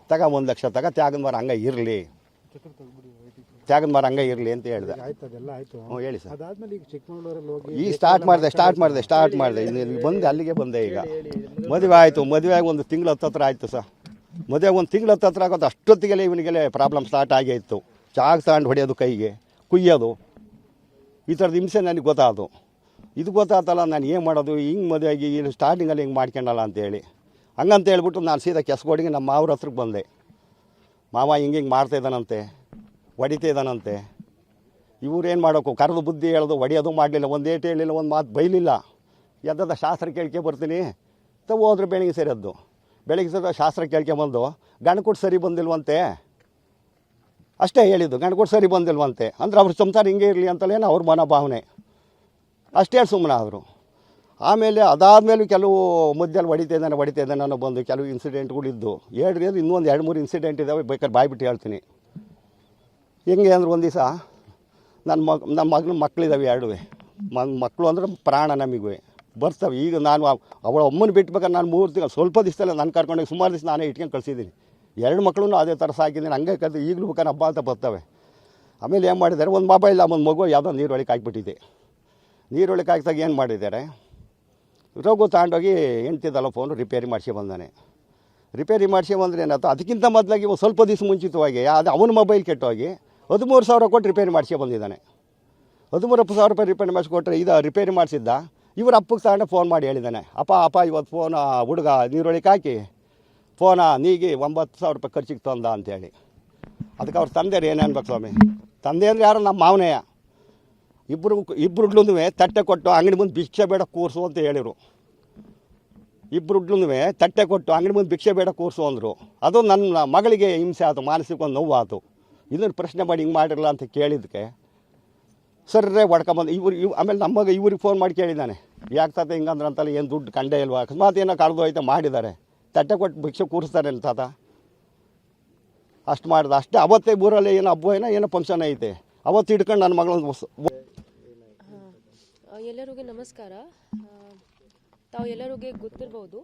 1 ಲಕ್ಷ ತ್ಯಾಗದ ಮರ ಹಂಗೆ ಇರಲಿ, ತ್ಯಾಗದ ಮರ ಹಂಗೆ ಇರಲಿ ಅಂತ ಹೇಳಿದೆ. ಆಯ್ತು, ಅದೆಲ್ಲ ಆಯಿತು. ಹ್ಞೂ ಹೇಳಿ ಸರ್. ಅದಾದ್ಮೇಲೆ ಈಗ ಚಿಕ್ಕಮಗಳೂರಲ್ಲಿ ಹೋಗಿ ಈಗ ಸ್ಟಾರ್ಟ್ ಮಾಡಿದೆ ಇಲ್ಲಿ ಬಂದೆ, ಅಲ್ಲಿಗೆ ಬಂದೆ. ಈಗ ಮದುವೆ ಆಯಿತು, ಮದುವೆಯಾಗಿ 1 ತಿಂಗಳು ಹತ್ತತ್ರ ಆಯಿತು ಸರ್. ಮದುವೆಗೆ 1 ತಿಂಗಳು ಹತ್ತತ್ರ ಆಗೋದು ಅಷ್ಟೊತ್ತಿಗೆಲ್ಲ ಇವನಿಗೆಲ್ಲ ಪ್ರಾಬ್ಲಮ್ ಸ್ಟಾರ್ಟ್ ಆಗೇ ಇತ್ತು. ಚಾಕ್ ತಗೊಂಡು ಹೊಡೆಯೋದು, ಕೈಗೆ ಕುಯ್ಯೋದು, ಈ ಥರದ ಹಿಂಸೆ ನನಗೆ ಗೊತ್ತಾದು. ಇದು ಗೊತ್ತಾತಲ್ಲ, ನಾನು ಏನು ಮಾಡೋದು, ಹಿಂಗೆ ಮದುವೆಯಾಗಿ ಇಲ್ಲಿ ಸ್ಟಾರ್ಟಿಂಗಲ್ಲಿ ಹಿಂಗೆ ಮಾಡ್ಕೊಂಡಲ್ಲ ಅಂತೇಳಿ ಹಂಗಂತ ಹೇಳ್ಬಿಟ್ಟು ನಾನು ಸೀದಾ ಕೆಸ್ಗೋಡಿಗೆ ನಮ್ಮ ಮಾವ್ರ ಹತ್ರಕ್ಕೆ ಬಂದೆ. ಮಾವ ಹಿಂಗೆ ಮಾಡ್ತಾಯಿದ್ದಾನಂತೆ, ಹೊಡಿತಾ ಇದ್ದಾನಂತೆ. ಇವ್ರು ಏನು ಮಾಡೋಕು, ಕರೆದು ಬುದ್ಧಿ ಹೇಳೋದು, ಹೊಡೆಯೋದು ಮಾಡಲಿಲ್ಲ, ಒಂದು ಏಟು ಹೇಳಿಲ್ಲ, ಒಂದು ಮಾತು ಬೈಲಿಲ್ಲ. ಎದ್ದದ ಶಾಸ್ತ್ರ ಕೇಳ್ಕೆ ಬರ್ತೀನಿ ಅಂತ ಹೋದ್ರೆ ಬೆಳಗ್ಗೆ ಸೇರಿದ್ದು. ಬೆಳಗ್ಗೆ ಸೇರಿದ ಶಾಸ್ತ್ರ ಕೇಳ್ಕೊಂಬಂದು ಗಂಡ್ಕೊಟ್ಟು ಸರಿ ಬಂದಿಲ್ವಂತೆ, ಅಷ್ಟೇ ಹೇಳಿದ್ದು. ಗಂಡ್ಕೊಟ್ಟು ಸರಿ ಬಂದಿಲ್ವಂತೆ ಅಂದ್ರೆ ಅವ್ರ ಸಂಸಾರ ಹಿಂಗೆ ಇರಲಿ ಅಂತಲೇನು ಅವ್ರ ಮನೋಭಾವನೆ, ಅಷ್ಟೇ ಸುಮ್ಮನೆ ಆದರು. ಆಮೇಲೆ ಅದಾದಮೇಲೂ ಕೆಲವು ಮಧ್ಯದಲ್ಲಿ ಹೊಡಿತಾ ಇದ್ದಾನೆ ಅನ್ನೋ ಬಂದು ಕೆಲವು ಇನ್ಸಿಡೆಂಟ್ಗಳಿದ್ದು. ಹೇಳ್ರಿ ಅಂದ್ರೆ ಇನ್ನೊಂದು 2-3 ಇನ್ಸಿಡೆಂಟ್ ಇದ್ದಾವೆ, ಬೇಕಾದ್ರೆ ಬಾಯ್ಬಿಟ್ಟು ಹೇಳ್ತೀನಿ. ಹೆಂಗೆ ಅಂದ್ರೆ ಒಂದು ದಿವಸ ನಮ್ಮ ಮಗನ ಮಕ್ಕಳಿದ್ದಾವೆ 2 ಮಕ್ಕಳು ಅಂದ್ರೆ ಪ್ರಾಣ ನಮಗೂ ಬರ್ತವೆ. ಈಗ ನಾನು ಅವಳ ಅಮ್ಮನ ಬಿಟ್ಬೇಕಾದ್ರೆ ನಾನು 3 ತಿಂಗಳು ಸ್ವಲ್ಪ ದಿವಸದಲ್ಲ ನಾನು ಕರ್ಕೊಂಡೋಗಿ ಸುಮಾರು ದಿವಸ ನಾನೇ ಇಟ್ಕೊಂಡು ಕಳಿಸಿದ್ದೀನಿ. 2 ಮಕ್ಕಳೂ ಅದೇ ಥರ ಸಾಕಿದ್ದೀನಿ, ಹಂಗೆ ಕರೆದು ಈಗಲೂ ಬೇಕಾದ್ರೆ ಹಬ್ಬ ಅಂತ ಬರ್ತವೆ. ಆಮೇಲೆ ಏನು ಮಾಡಿದ್ದಾರೆ, ಒಂದು ಮೊಬೈಲ್ ಒಂದು ಮಗು ಯಾವುದೋ ನೀರೊಳಗೆ ಹಾಕ್ಬಿಟ್ಟಿದೆ. ನೀರೊಳಗೆ ಹಾಕಿದಾಗ ಏನು ಮಾಡಿದ್ದಾರೆ, ರಘು ತಗೊಂಡೋಗಿ ಹೆಂಡ್ತಿದ್ದಲ್ಲ ಫೋನು ರಿಪೇರಿ ಮಾಡಿಸಿ ಬಂದಾನೆ. ರಿಪೇರಿ ಮಾಡಿಸಿ ಬಂದರೆ ಏನಾಯ್ತು, ಅದಕ್ಕಿಂತ ಮೊದಲಾಗಿ ಸ್ವಲ್ಪ ದಿವಸ ಮುಂಚಿತವಾಗಿ ಅದು ಅವನ ಮೊಬೈಲ್ ಕೆಟ್ಟೋಗಿ 13,000 ಕೊಟ್ಟು ರಿಪೇರಿ ಮಾಡಿಸಿ ಬಂದಿದ್ದಾನೆ. 13,000 ರೂಪಾಯಿ ರಿಪೇರಿ ಮಾಡಿಸ್ಕೊಟ್ರೆ ಇದು ರಿಪೇರಿ ಮಾಡಿಸಿದ್ದ. ಇವ್ರ ಅಪ್ಪಗೆ ತಗೊಂಡು ಫೋನ್ ಮಾಡಿ ಹೇಳಿದ್ದಾನೆ, ಅಪ್ಪ ಇವತ್ತು ಫೋನ್ ಹುಡುಗ ನೀರೊಳಗೆ ಹಾಕಿ ಫೋನ ನೀಗಿ 9,000 ರೂಪಾಯಿ ಖರ್ಚಿಗೆ ತಂದ ಅಂತೇಳಿ. ಅದಕ್ಕೆ ಅವ್ರ ತಂದೆಯರು ಏನು ಅನ್ಬೇಕು ಸ್ವಾಮಿ, ತಂದೆ ಅಂದರೆ ಯಾರು ನಮ್ಮ ಮಾವನೆಯ. ಇಬ್ಬರುಡ್ಲೂ ತಟ್ಟೆ ಕೊಟ್ಟು ಅಂಗಡಿ ಮುಂದೆ ಭಿಕ್ಷೆ ಬೇಡ ಕೂರಿಸು ಅಂತ ಹೇಳಿರು. ಇಬ್ಬರುಡ್ಲೂ ತಟ್ಟೆ ಕೊಟ್ಟು ಅಂಗಡಿ ಮುಂದೆ ಭಿಕ್ಷೆ ಬೇಡ ಕೂರಿಸು ಅಂದರು. ಅದು ನನ್ನ ಮಗಳಿಗೆ ಹಿಂಸೆ ಆಯಿತು, ಮಾನಸಿಕ ಒಂದು ನೋವು ಆಯಿತು. ಇದನ್ನು ಪ್ರಶ್ನೆ ಮಾಡಿ ಹಿಂಗೆ ಮಾಡಿರಲ್ಲ ಅಂತ ಕೇಳಿದ್ದಕ್ಕೆ ಸರ್ರೇ ಹೊಡ್ಕೊಂಬಂದು ಆಮೇಲೆ ನಮ್ಮ ಮಗ ಇವ್ರಿಗೆ ಫೋನ್ ಮಾಡಿ ಕೇಳಿದ್ದಾನೆ, ಯಾಕೆ ತಾತ ಹಿಂಗಂದ್ರೆ ಅಂತಲ್ಲ, ಏನು ದುಡ್ಡು ಕಂಡೇ ಇಲ್ವಾ, ಅಕಸ್ಮಾತ್ ಏನೋ ಕಳೆದು ಹೋಯ್ತಾ ಮಾಡಿದ್ದಾರೆ, ತಟ್ಟೆ ಕೊಟ್ಟು ಭಿಕ್ಷೆ ಕೂರಿಸ್ತಾರೆ ಅಲ್ಲ ತಾತ, ಅಷ್ಟು ಮಾಡಿದ ಅಷ್ಟೇ. ಅವತ್ತೇ ಊರಲ್ಲಿ ಏನೋ ಹಬ್ಬ ಏನೋ ಫಂಕ್ಷನ್ ಐತೆ, ಅವತ್ತು ಹಿಡ್ಕೊಂಡು ನನ್ನ ಮಗಳೊಂದು ಎಲ್ಲರಿಗೂ ನಮಸ್ಕಾರ. ತಾವು ಎಲ್ಲರಿಗೂ ಗೊತ್ತಿರ್ಬೋದು,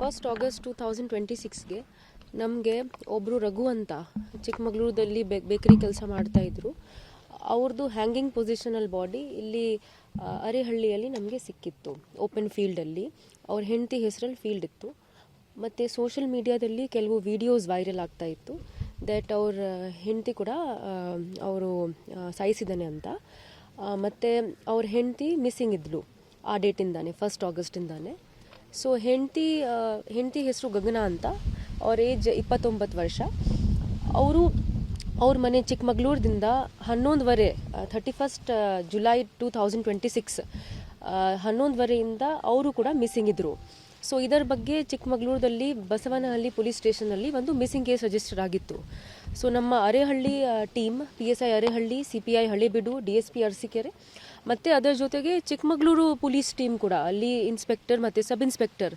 1 ಆಗಸ್ಟ್ 2026ಗೆ ನಮಗೆ ಒಬ್ಬರು ರಘು ಅಂತ ಚಿಕ್ಕಮಗಳೂರಲ್ಲಿ ಬೇಕರಿ ಕೆಲಸ ಮಾಡ್ತಾಯಿದ್ರು. ಅವ್ರದ್ದು ಹ್ಯಾಂಗಿಂಗ್ ಪೊಸಿಷನಲ್ ಬಾಡಿ ಇಲ್ಲಿ ಅರೆಹಳ್ಳಿಯಲ್ಲಿ ನಮಗೆ ಸಿಕ್ಕಿತ್ತು, ಓಪನ್ ಫೀಲ್ಡಲ್ಲಿ. ಅವ್ರ ಹೆಂಡತಿ ಹೆಸರಲ್ಲಿ ಫೀಲ್ಡ್ ಇತ್ತು. ಮತ್ತು ಸೋಷಿಯಲ್ ಮೀಡಿಯಾದಲ್ಲಿ ಕೆಲವು ವೀಡಿಯೋಸ್ ವೈರಲ್ ಆಗ್ತಾಯಿತ್ತು ದ್ಯಾಟ್ ಅವ್ರ ಹೆಂಡತಿ ಕೂಡ ಅವರು ಸಾಯಿಸಿದ್ದಾನೆ ಅಂತ. ಮತ್ತು ಅವ್ರ ಹೆಂಡತಿ ಮಿಸ್ಸಿಂಗ್ ಇದ್ಲು ಆ ಡೇಟಿಂದಾನೆ, 1 ಆಗಸ್ಟಿಂದಾನೆ. ಸೊ ಹೆಂಡತಿ ಹೆಸರು ಗಗನ ಅಂತ, ಅವ್ರ ಏಜ್ 29 ವರ್ಷ. ಅವ್ರ ಮನೆ ಚಿಕ್ಕಮಗಳೂರದಿಂದ 11:30 31 ಜುಲೈ 2026 11:30 ಅವರು ಕೂಡ ಮಿಸ್ಸಿಂಗ್ ಇದ್ದರು. ಸೊ ಇದರ ಬಗ್ಗೆ ಚಿಕ್ಕಮಗಳೂರಲ್ಲಿ ಬಸವನಹಳ್ಳಿ ಪೊಲೀಸ್ ಸ್ಟೇಷನಲ್ಲಿ ಒಂದು ಮಿಸ್ಸಿಂಗ್ ಕೇಸ್ ರಿಜಿಸ್ಟರ್ ಆಗಿತ್ತು. ಸೊ ನಮ್ಮ Arehalli team, PSI Arehalli, CPI Halebidu, DSP Arsikere ಮತ್ತು ಅದರ ಜೊತೆಗೆ ಚಿಕ್ಕಮಗಳೂರು ಪೊಲೀಸ್ ಟೀಮ್ ಕೂಡ, ಅಲ್ಲಿ ಇನ್ಸ್ಪೆಕ್ಟರ್ ಮತ್ತು ಸಬ್ ಇನ್ಸ್ಪೆಕ್ಟರ್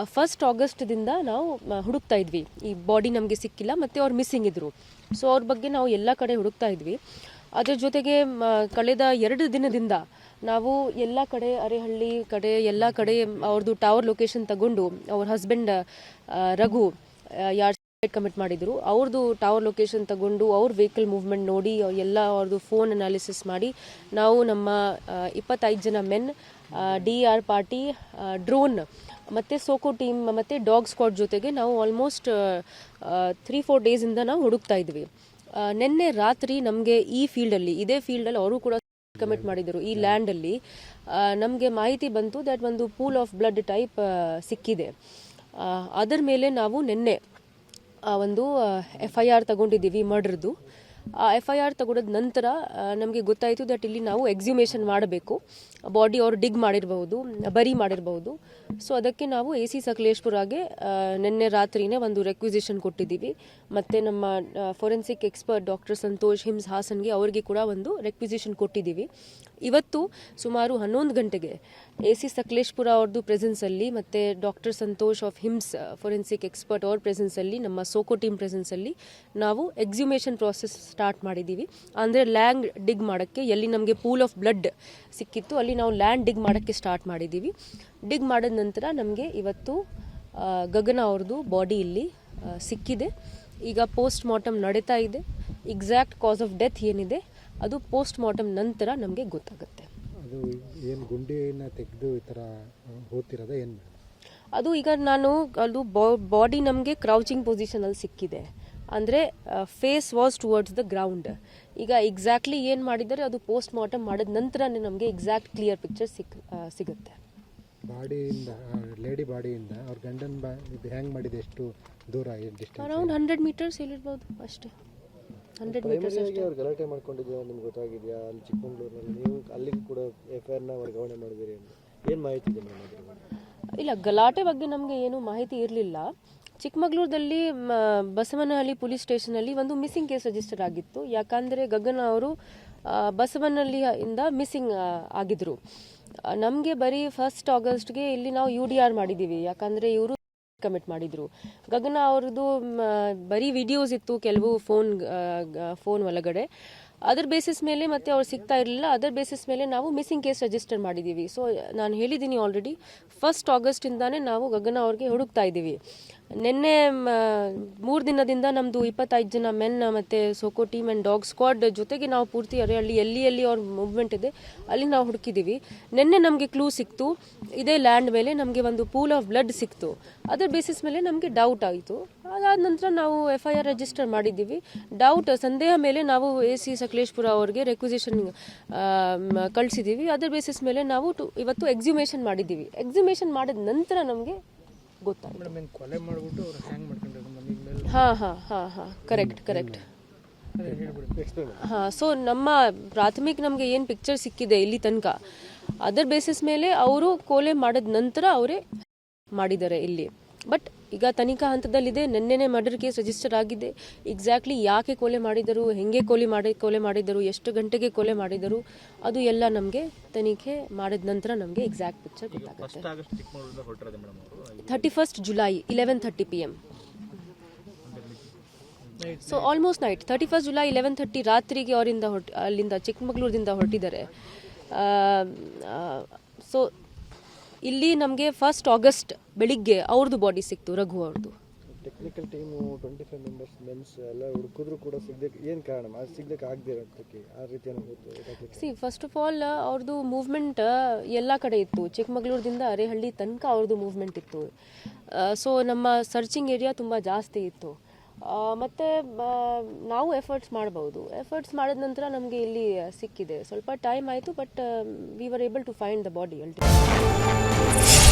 1 ಆಗಸ್ಟ್ದಿಂದ ನಾವು ಹುಡುಕ್ತಾ ಇದ್ವಿ. ಈ ಬಾಡಿ ನಮಗೆ ಸಿಕ್ಕಿಲ್ಲ ಮತ್ತು ಅವ್ರು ಮಿಸ್ಸಿಂಗ್ ಇದ್ದರು. ಸೊ ಅವ್ರ ಬಗ್ಗೆ ನಾವು ಎಲ್ಲ ಕಡೆ ಹುಡುಕ್ತಾ ಇದ್ವಿ. ಅದರ ಜೊತೆಗೆ ಕಳೆದ 2 ದಿನದಿಂದ ನಾವು ಎಲ್ಲ ಕಡೆ, ಅರೆಹಳ್ಳಿ ಕಡೆ ಎಲ್ಲ ಕಡೆ ಅವ್ರದ್ದು ಟವರ್ ಲೊಕೇಶನ್ ತಗೊಂಡು ಅವ್ರ ಹಸ್ಬೆಂಡ್ ರಘು ಯಾರು ಕಮಿಟ್ ಮಾಡಿದ್ರು. ಅವ್ರದ್ದು ಟವರ್ ಲೊಕೇಶನ್ ತಗೊಂಡು ಅವ್ರ ವೆಹಿಕಲ್ ಮೂವ್ಮೆಂಟ್ ನೋಡಿ ಎಲ್ಲ ಅವ್ರದ್ದು ಫೋನ್ ಅನಾಲಿಸಿಸ್ ಮಾಡಿ ನಾವು ನಮ್ಮ 25 ಜನ ಮೆನ್, DR ಪಾರ್ಟಿ, ಡ್ರೋನ್ ಮತ್ತು ಸೋಕೋ ಟೀಮ್ ಮತ್ತು ಡಾಗ್ ಸ್ಕ್ವಾಡ್ ಜೊತೆಗೆ ನಾವು ಆಲ್ಮೋಸ್ಟ್ 3-4 ಡೇಸಿಂದ ನಾವು ಹುಡುಕ್ತಾ ಇದ್ವಿ. ನಿನ್ನೆ ರಾತ್ರಿ ನಮಗೆ ಈ ಫೀಲ್ಡಲ್ಲಿ, ಇದೇ ಫೀಲ್ಡಲ್ಲಿ ಅವರು ಕೂಡ ಕಮಿಟ್ ಮಾಡಿದರು. ಈ ಲ್ಯಾಂಡಲ್ಲಿ ನಮಗೆ ಮಾಹಿತಿ ಬಂತು ದಟ್ ಒಂದು ಪೂಲ್ ಆಫ್ ಬ್ಲಡ್ ಟೈಪ್ ಸಿಕ್ಕಿದೆ. ಅದರ ಮೇಲೆ ನಾವು ನಿನ್ನೆ ಒಂದು FIR ತಗೊಂಡಿದ್ದೀವಿ ಮರ್ಡ್ರದ್ದು. ಆ FIR ತಗೊಂಡ ನಂತರ ನಮಗೆ ಗೊತ್ತಾಯಿತು ದಟ್ ಇಲ್ಲಿ ನಾವು ಎಕ್ಸ್ಯೂಮೇಷನ್ ಮಾಡಬೇಕು. ಬಾಡಿ ಅವರು ಡಿಗ್ ಮಾಡಿರಬಹುದು, ಬರಿ ಮಾಡಿರಬಹುದು. ಸೊ ಅದಕ್ಕೆ ನಾವು AC ಸಕಲೇಶ್ಪುರಾಗೆ ನಿನ್ನೆ ರಾತ್ರಿನೇ ಒಂದು ರೆಕ್ವಿಸಿಷನ್ ಕೊಟ್ಟಿದ್ದೀವಿ. ಮತ್ತು ನಮ್ಮ forensic expert doctor Santosh HIMS ಹಾಸನ್ಗೆ ಅವರಿಗೆ ಕೂಡ ಒಂದು ರೆಕ್ವಿಸಿಷನ್ ಕೊಟ್ಟಿದ್ದೀವಿ. ಇವತ್ತು ಸುಮಾರು 11 ಗಂಟೆಗೆ AC ಸಕಲೇಶ್ಪುರ ಅವ್ರದ್ದು ಪ್ರೆಸೆನ್ಸಲ್ಲಿ ಮತ್ತು doctor Santosh of hymns forensic expert ಅವ್ರ ಪ್ರೆಸೆನ್ಸಲ್ಲಿ, ನಮ್ಮ ಸೋಕೋ ಟೀಮ್ ಪ್ರೆಸೆನ್ಸಲ್ಲಿ ನಾವು ಎಕ್ಸ್ಯೂಮೇಷನ್ ಪ್ರಾಸೆಸ್ ಸ್ಟಾರ್ಟ್ ಮಾಡಿದ್ದೀವಿ. ಅಂದರೆ ಲ್ಯಾಂಡ್ ಡಿಗ್ ಮಾಡೋಕ್ಕೆ, ಎಲ್ಲಿ ನಮಗೆ ಪೂಲ್ ಆಫ್ ಬ್ಲಡ್ ಸಿಕ್ಕಿತ್ತು ಅಲ್ಲಿ ನಾವು ಲ್ಯಾಂಡ್ ಡಿಗ್ ಮಾಡೋಕ್ಕೆ ಸ್ಟಾರ್ಟ್ ಮಾಡಿದ್ದೀವಿ. ಡಿಗ್ ಮಾಡಿದ ನಂತರ ನಮಗೆ ಇವತ್ತು ಗಗನ ಅವ್ರದ್ದು ಬಾಡಿ ಇಲ್ಲಿ ಸಿಕ್ಕಿದೆ. ಈಗ ಪೋಸ್ಟ್ ಮಾರ್ಟಮ್ ನಡೀತಾ ಇದೆ. ಎಕ್ಸಾಕ್ಟ್ ಕಾಸ್ ಆಫ್ ಡೆತ್ ಏನಿದೆ ಅದು ಪೋಸ್ಟ್ ಮಾರ್ಟಮ್ ನಂತರ ನಮಗೆ ಗೊತ್ತಾಗುತ್ತೆ. ಅದು ಏನು ಗುಂಡಿನ ತೆಗೆದು ಈ ಥರ ಹೋಗ್ತಿರೋದ ಏನು? ಅದು ಈಗ ಅದು ಬಾಡಿ ನಮಗೆ ಕ್ರೌಚಿಂಗ್ ಪೊಸಿಷನಲ್ಲಿ ಸಿಕ್ಕಿದೆ. ಅಂದರೆ face was towards the ground. ಈಗ ಎಕ್ಸಾಕ್ಟ್ಲಿ ಏನು ಮಾಡಿದ್ದಾರೆ ಅದು ಪೋಸ್ಟ್ ಮಾರ್ಟಮ್ ಮಾಡಿದ ನಂತರನೇ ನಮಗೆ ಎಕ್ಸಾಕ್ಟ್ ಕ್ಲಿಯರ್ ಪಿಕ್ಚರ್ ಸಿಗುತ್ತೆ. ಬಾಡಿಯಿಂದ, ಲೇಡಿ ಬಾಡಿಯಿಂದ ಅವ್ರ ಗಂಡನ ಇದು ಹ್ಯಾಂಗ್ ಮಾಡಿದೆ ಎಷ್ಟು ದೂರ, ಅರೌಂಡ್ 100 ಮೀಟರ್ಸ್ ಹೇಳಿರ್ಬೋದು ಅಷ್ಟೇ. 100 ಮೀಟರ್ಸ್ ಅಷ್ಟೇ. ಅವ್ರು ಗಲಾಟೆ ಮಾಡ್ಕೊಂಡಿದ್ಯಾ ನಿಮ್ಗೆ ಗೊತ್ತಾಗಿದೆಯಾ? ಅಲ್ಲಿ ಚಿಕ್ಕಮಗಳೂರಿನಲ್ಲಿ ನೀವು ಅಲ್ಲಿಗೂ ಕೂಡ FIRನ ವರ್ಗಾವಣೆ ಮಾಡಿದಿರಿ ಅಂತ ಏನು ಮಾಹಿತಿ ಇದೆ ಮೇಡಮ್? ಇಲ್ಲ, ಗಲಾಟೆ ಬಗ್ಗೆ ನಮಗೆ ಏನು ಮಾಹಿತಿ ಇರಲಿಲ್ಲ. ಚಿಕ್ಕಮಗಳೂರಲ್ಲಿ ಬಸವನಹಳ್ಳಿ ಪೊಲೀಸ್ ಸ್ಟೇಷನಲ್ಲಿ ಒಂದು ಮಿಸ್ಸಿಂಗ್ ಕೇಸ್ ರಿಜಿಸ್ಟರ್ ಆಗಿತ್ತು. ಯಾಕಂದರೆ ಗಗನ ಅವರು ಬಸವನಹಳ್ಳಿಯಿಂದ ಮಿಸ್ಸಿಂಗ್ ಆಗಿದ್ರು. ನಮಗೆ ಬರೀ 1 ಆಗಸ್ಟ್ಗೆ ಇಲ್ಲಿ ನಾವು UDR ಮಾಡಿದ್ದೀವಿ. ಯಾಕಂದರೆ ಇವರು ಕಮಿಟ್ ಮಾಡಿದ್ರು. ಗಗನ ಅವ್ರದ್ದು ಬರೀ ವಿಡಿಯೋಸ್ ಇತ್ತು ಕೆಲವು ಫೋನ್ ಒಳಗಡೆ. ಅದರ ಬೇಸಿಸ್ ಮೇಲೆ ಮತ್ತೆ ಅವ್ರು ಸಿಗ್ತಾ ಇರಲಿಲ್ಲ. ಅದರ ಬೇಸಿಸ್ ಮೇಲೆ ನಾವು ಮಿಸ್ಸಿಂಗ್ ಕೇಸ್ ರಿಜಿಸ್ಟರ್ ಮಾಡಿದ್ದೀವಿ. ಸೊ ನಾನು ಹೇಳಿದ್ದೀನಿ ಆಲ್ರೆಡಿ 1 ಆಗಸ್ಟಿಂದಾನೇ ನಾವು ಗಗನ ಅವ್ರಿಗೆ ಹುಡುಕ್ತಾ ಇದ್ದೀವಿ. ನಿನ್ನೆ 3 ದಿನದಿಂದ ನಮ್ಮದು 25 ಜನ ಮೆನ್ ಮತ್ತು SOCO team and dog squad ಜೊತೆಗೆ ನಾವು ಪೂರ್ತಿ ಅಲ್ಲಿ ಎಲ್ಲಿ ಅವ್ರ ಮೂವ್ಮೆಂಟ್ ಇದೆ ಅಲ್ಲಿ ನಾವು ಹುಡುಕಿದ್ದೀವಿ. ನಿನ್ನೆ ನಮಗೆ ಕ್ಲೂ ಸಿಕ್ತು. ಇದೇ ಲ್ಯಾಂಡ್ ಮೇಲೆ ನಮಗೆ ಒಂದು ಪೂಲ್ ಆಫ್ ಬ್ಲಡ್ ಸಿಕ್ತು. ಅದರ ಬೇಸಿಸ್ ಮೇಲೆ ನಮಗೆ ಡೌಟ್ ಆಯಿತು. ಅದಾದ ನಂತರ ನಾವು FIR ರಿಜಿಸ್ಟರ್ ಮಾಡಿದ್ದೀವಿ. ಸಂದೇಹ ಮೇಲೆ ನಾವು AC ಸಕಲೇಶ್ಪುರ ಅವ್ರಿಗೆ ರೆಕ್ವಿಸಿಷನ್ ಕಳಿಸಿದ್ದೀವಿ. ಅದರ ಬೇಸಿಸ್ ಮೇಲೆ ನಾವು ಇವತ್ತು ಎಕ್ಸ್ಯೂಮೇಷನ್ ಮಾಡಿದ್ದೀವಿ. ಎಕ್ಸ್ಯೂಮೇಷನ್ ಮಾಡಿದ ನಂತರ ನಮಗೆ ಗೊತ್ತಾಯಿತು. ಕೊಲೆ ಮಾಡಿಬಿಟ್ಟು ಅವ್ರು ಹ್ಯಾಂಗ್ ಮಾಡ್ಕೊಂಡಿರೋದು ಮನೆ ಮೇಲೆ. ಹಾಂ ಕರೆಕ್ಟ್. ಹಾಂ, ಸೊ ನಮ್ಮ ಪ್ರಾಥಮಿಕ ನಮಗೆ ಏನು ಪಿಕ್ಚರ್ ಸಿಕ್ಕಿದೆ ಇಲ್ಲಿ ತನಕ, ಅದರ ಬೇಸಿಸ್ ಮೇಲೆ ಅವರು ಕೊಲೆ ಮಾಡಿದ ನಂತರ ಅವರೇ ಮಾಡಿದ್ದಾರೆ ಇಲ್ಲಿ. ಬಟ್ ಈಗ ತನಿಖಾ ಹಂತದಲ್ಲಿದೆ. ನಿನ್ನೆನೇ ಮರ್ಡರ್ ಕೇಸ್ ರಿಜಿಸ್ಟರ್ ಆಗಿದೆ. ಎಕ್ಸಾಕ್ಟ್ಲಿ ಯಾಕೆ ಕೊಲೆ ಮಾಡಿದರು, ಹೆಂಗೆ ಕೊಲೆ ಮಾಡಿದರು, ಎಷ್ಟು ಗಂಟೆಗೆ ಕೊಲೆ ಮಾಡಿದರು, ಅದು ಎಲ್ಲ ನಮಗೆ ತನಿಖೆ ಮಾಡಿದ ನಂತರ ನಮಗೆ ಎಕ್ಸಾಕ್ಟ್ ಪಿಕ್ಚರ್ ಗೊತ್ತಾಗುತ್ತೆ. 31 July 11:30 PM. So almost night 31 July 11:30 ರಾತ್ರಿಗೆ ಅಲ್ಲಿಂದ ಚಿಕ್ಕಮಗಳೂರಿಂದ ಹೊರಟಿದ್ದಾರೆ. ಸೊ ಇಲ್ಲಿ ನಮಗೆ 1 ಆಗಸ್ಟ್ ಬೆಳಿಗ್ಗೆ ಅವ್ರದ್ದು ಬಾಡಿ ಸಿಕ್ತು, ರಘು ಅವ್ರದ್ದು. ಟೆಕ್ನಿಕಲ್ ಟೀಮು 25 ಮೆಂಬರ್ಸ್ ಮೆನ್ಸ್ ಎಲ್ಲ ಹುಡುಕಿದ್ರು ಕೂಡ ಸಿಗ್ದಕ್ಕೆ ಏನು ಕಾರಣ? ಸಿಗ್ದಕ್ಕೆ ಆಗದೆ ಇರೋದಕ್ಕೆ ಆ ರೀತಿ ಫಸ್ಟ್ ಆಫ್ ಆಲ್ ಅವ್ರದ್ದು ಮೂವ್ಮೆಂಟ್ ಎಲ್ಲ ಕಡೆ ಇತ್ತು. ಚಿಕ್ಕಮಗಳೂರಿಂದ ಅರೇಹಳ್ಳಿ ತನಕ ಅವ್ರದ್ದು ಮೂವ್ಮೆಂಟ್ ಇತ್ತು. ಸೊ ನಮ್ಮ ಸರ್ಚಿಂಗ್ ಏರಿಯಾ ತುಂಬ ಜಾಸ್ತಿ ಇತ್ತು. ಮತ್ತು ನಾವು ಎಫರ್ಟ್ಸ್ ಮಾಡಿದ ನಂತರ ನಮಗೆ ಇಲ್ಲಿ ಸಿಕ್ಕಿದೆ. ಸ್ವಲ್ಪ ಟೈಮ್ ಆಯಿತು, but we were able to find the body ultimately.